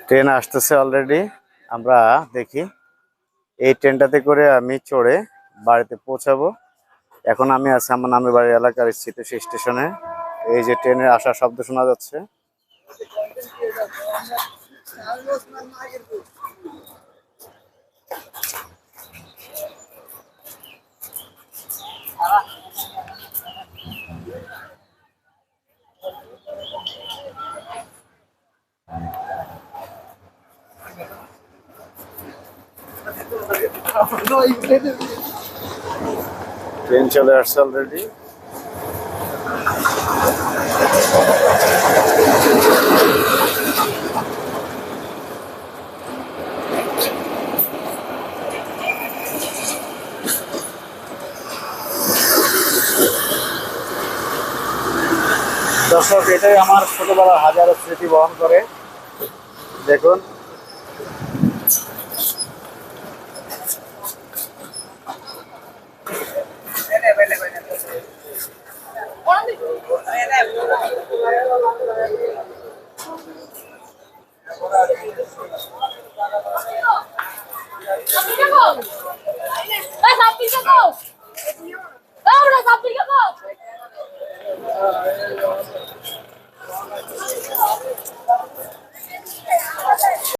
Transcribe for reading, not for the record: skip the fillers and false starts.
Train আসতেছে already. আমরা দেখি এই ট্রেনটাতে করে আমি চড়ে বাড়িতে পৌঁছাবো। এখন আমি আছি আমার নামের বাড়ির এলাকার স্থিত সেই স্টেশনে। এই যে ট্রেনের আসার শব্দ শোনা যাচ্ছে। ট্রেন চলে আসছে অলরেডি। দর্শক, এটাই আমার ছোটবেলার হাজারো স্মৃতি বহন করে। দেখুন,